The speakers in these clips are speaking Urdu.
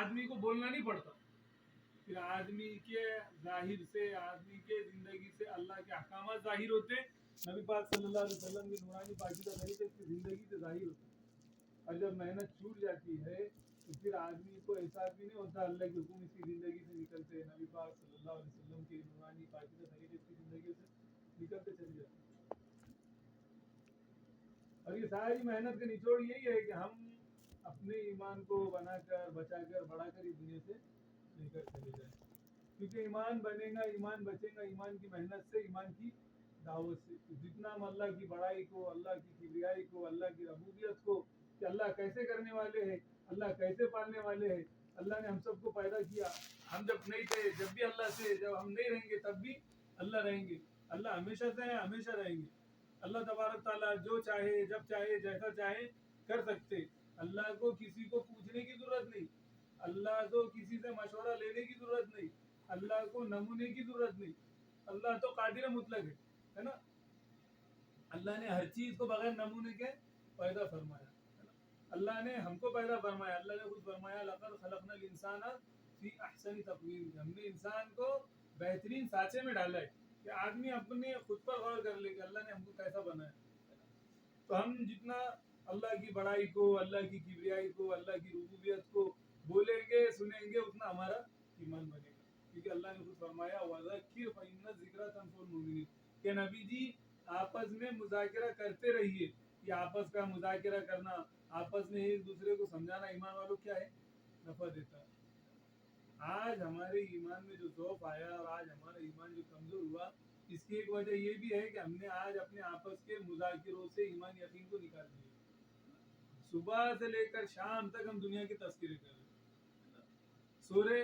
آدمی کو بولنا نہیں پڑتا، پھر آدمی کے ظاہر سے، آدمی کے زندگی سے اللہ کے احکامات ظاہر ہوتے، نبی پاک صلی اللہ علیہ وسلم کی نورانی پاکیزہ طریقے اس کی زندگی سے ظاہر ہوتے. اور جب محنت چھوٹ جاتی ہے تو پھر آدمی کو احساس بھی نہیں ہوتا اللہ کے حکم اس کی زندگی سے نکلتے ہیں، نبی پاک صلی اللہ علیہ وسلم کی نورانی پاکیزہ طریقے اس کی زندگی سے نکلتے چلے جاتے ہیں. اور یہ ساری محنت کا نچوڑ یہی ہے کہ ہم اپنے ایمان کو بنا کر، بچا کر، بڑھا کر اس دنیا سے لے کر چلے جائیں. کیونکہ ایمان بنے گا، ایمان بچے گا ایمان کی محنت سے، ایمان کی دعوت سے. جتنا ہم اللہ کی بڑائی کو، اللہ کی کبریائی کو، اللہ کی ربوبیت کو، کہ اللہ کیسے کرنے والے ہیں، اللہ کیسے پالنے والے ہیں، اللہ نے ہم سب کو پیدا کیا، ہم جب نہیں تھے جب بھی اللہ سے، جب ہم نہیں رہیں گے تب بھی اللہ رہیں گے، اللہ ہمیشہ سے ہیں ہمیشہ رہیں گے. اللہ تبارک تعالیٰ جو چاہے، جب چاہے، جیسا چاہے کر سکتے. اللہ کو کسی کو پوچھنے کی ضرورت نہیں، اللہ کو کسی سے مشورہ لینے کی ضرورت نہیں، اللہ کو نمونے کی ضرورت نہیں. اللہ تو قادر مطلق ہے نا. اللہ نے ہر چیز کو بغیر نمونے کے پیدا فرمایا. اللہ نے ہم کو پیدا فرمایا، اللہ نے خود فرمایا لقد خلقنا الانسان فی احسن تقویم. ہم نے انسان کو بہترین سانچے میں ڈالا ہے کہ آدمی اپنے خود پر غور کر لے کہ اللہ نے ہم کو کیسا بنایا. تو ہم جتنا اللہ کی بڑائی کو، اللہ کی کبریائی کو، اللہ کی ربوبیت کو بولیں گے، سنیں گے، اتنا ہمارا ایمان بنے گا. کیونکہ اللہ نے خود فرمایا وَذَكِّرْ فَإِنَّ الذِّكْرَىٰ تَنفَعُ الْمُؤْمِنِينَ کہ نبی جی آپس میں مذاکرہ کرتے رہیے. یہ آپس کا مذاکرہ کرنا، آپس میں ایک دوسرے کو سمجھانا ایمان والوں کیا ہے؟ نفع دیتا ہے. آج ہمارے ایمان میں جو ضعف آیا اور آج ہمارا ایمان جو کمزور ہوا، اس کی ایک وجہ یہ بھی ہے کہ ہم نے آج اپنے آپس کے مذاکروں سے ایمان یقین کو نکال دیا. صبح سے لے کر شام تک ہم دنیا کے تذکرے کر رہے ہیں. سو رہے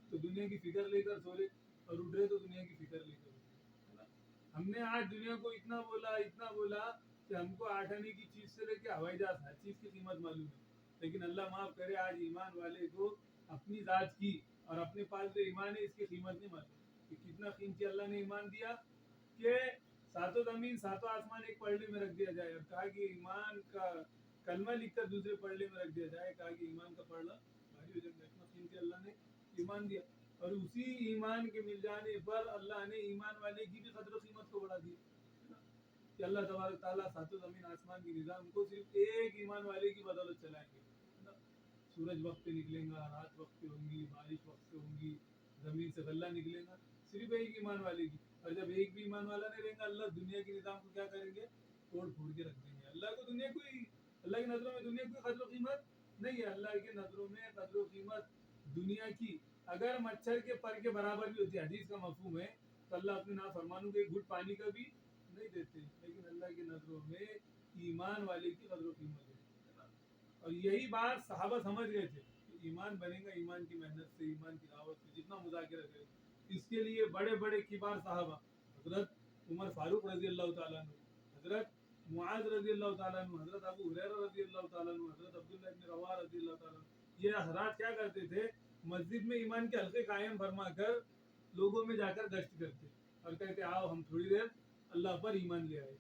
تو دنیا کی فکر لے کر سو رہے، اور اٹھ رہے تو دنیا کی فکر لے کر اٹھ رہے. ہم نے آج دنیا کو اتنا بولا کہ ہم کو 8 آنے کی چیز سے لے کے ہوائی جہاز ہر چیز کی قیمت معلوم ہے. لیکن اللہ معاف کرے، آج ایمان والے کو اپنی ذات کی اور اپنے پاس جو ایمان ہے اس کی قیمت نہیں معلوم کہ کتنا قیمتی اللہ نے ایمان دیا کہ ساتوں زمین ساتوں آسمان ایک پلڑے میں رکھ دیا جائے، اور کہا کہ ایمان کا کلمہ لکھ کر دوسرے پلڑے میں رکھ دیا جائے، کہا کہ ایمان کا پلڑا بھاری ہو جائے گا. اتنا قیمتی اللہ نے ایمان دیا. اور اسی ایمان کے مل جانے پر اللہ نے ایمان والے کی بھی قدر و قیمت کو بڑھا دیا کہ اللہ تبارک تعالیٰ ساتوں زمین آسمان کی نظام کو صرف ایک ایمان والے کی بدولت چلائیں گے. سورج وقت پہ نکلے گا، رات وقت پہ ہوں گی، بارش وقت سے ہوں گی، زمین سے غلہ نکلے گا صرف ایک ایمان والے کی. اور جب ایک بھی ایمان والا نہیں رہے گا، اللہ دنیا کے نظام کو کیا کریں گے؟ توڑ پھوڑ کے رکھ دیں گے. اللہ کو دنیا کوئی، اللہ کی نظروں میں دنیا کوئی قدر و قیمت نہیں ہے. اللہ کے نظروں میں قدر و قیمت دنیا کی اگر مچھر کے پر کے برابر بھی ہوتی ہے، حدیث کا مفہوم ہے، تو اللہ اپنے نافرمانوں کو ایک گھٹ پانی کا بھی نہیں دیتے. لیکن اللہ کی نظروں میں ایمان والے کی قدر و قیمت ہے. اور یہی بات صحابہ سمجھ گئے تھے کہ ایمان بنے گا ایمان کی محنت سے، ایمان کی دعوت سے، جتنا مذاکرہ کرے. اس کے لیے بڑے بڑے کبار صحابہ، حضرت عمر فاروق رضی اللہ تعالیٰ عنہ، حضرت معاذ رضی اللہ تعالیٰ عنہ، حضرت ابو ہریرہ رضی اللہ تعالیٰ عنہ، حضرت عبداللہ بن رواحہ رضی اللہ تعالیٰ عنہ، یہ حضرات کیا کرتے تھے؟ مسجد میں ایمان کے حلقے قائم فرما کر لوگوں میں جا کر گشت کرتے اور کہتے آؤ ہم تھوڑی دیر اللہ پر ایمان لے آئے.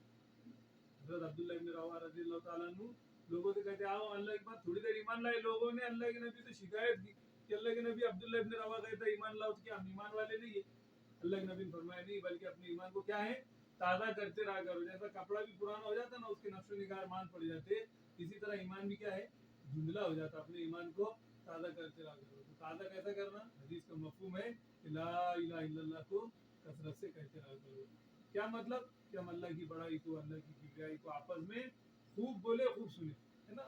حضرت عبداللہ بن رواحہ رضی اللہ تعالیٰ عنہ لوگوں سے کہتے آؤ اللہ کے بعد تھوڑی دیر ایمان لائے. لوگوں نے اللہ کے نبی سے شکایت کی کہ اللہ کے نبی عبداللہ ابن رواحہ کہتا ہے ایمان لاؤ، تو کیا ہم ایمان والے نہیں ہیں؟ اللہ کے نبی نے فرمایا نہیں، بلکہ اپنے ایمان کو کیا ہے؟ تازہ کرتے رہا کرو. جیسا کپڑا بھی پرانا ہو جاتا نا، اس کے نقش و نگار مان پڑ جاتے، اسی طرح ایمان بھی کیا ہے؟ دھندلا ہو جاتا. اپنے ایمان کو تازہ کرتے رہا کرو. تو تازہ کیسا کرنا؟ حدیث کا مفہوم ہے کہ لا الہ الا اللہ کو کثرت سے کہتے رہا کرو. کیا مطلب؟ کہ ہم اللہ کی بڑائی کو، اللہ کی کبریائی کو آپس میں خوب بولے، خوب سنے، ہے نا.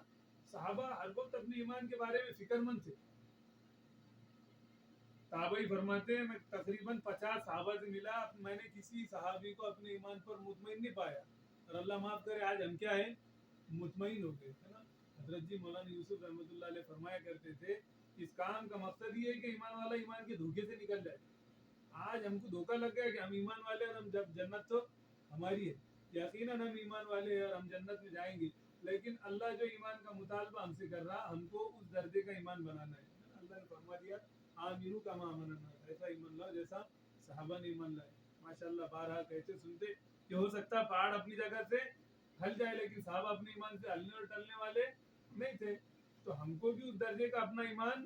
صحابہ ہر وقت اپنے ایمان کے بارے میں فکر مند تھے. تابعی فرماتے ہیں میں تقریباً 50 صحابہ سے ملا، میں نے کسی صحابی کو اپنے ایمان پر مطمئن نہیں پایا. اور اللہ معاف کرے آج ہم کیا ہے؟ مطمئن ہو گئے، ہے نا. حضرت جی مولانا یوسف رحمۃ اللہ علیہ فرمایا کرتے تھے اس کام کا مقصد یہ ہے کہ ایمان والا ایمان کے دھوکے سے نکل جائے. آج ہم کو دھوکہ لگ گیا کہ ہم ایمان والے اور ہم جب جنت تو ہماری ہے. یقیناً ہم ایمان والے اور ہم جنت میں جائیں گے، لیکن اللہ جو ایمان کا مطالبہ ہم سے کر رہا، ہم کو اس درجے کا ایمان بنانا ہے. اللہ نے فرما دیا آمینو کما آمن الناس، ایسا ایمان لاؤ جیسا صحابہ نے ایمان لائے. ماشاءاللہ بارہا کہتے سنتے کہ ہو سکتا ہے پہاڑ اپنی جگہ سے ہل جائے، لیکن صحابہ اپنے ایمان سے ہلنے اور ٹلنے والے نہیں تھے. تو ہم کو بھی اس درجے کا اپنا ایمان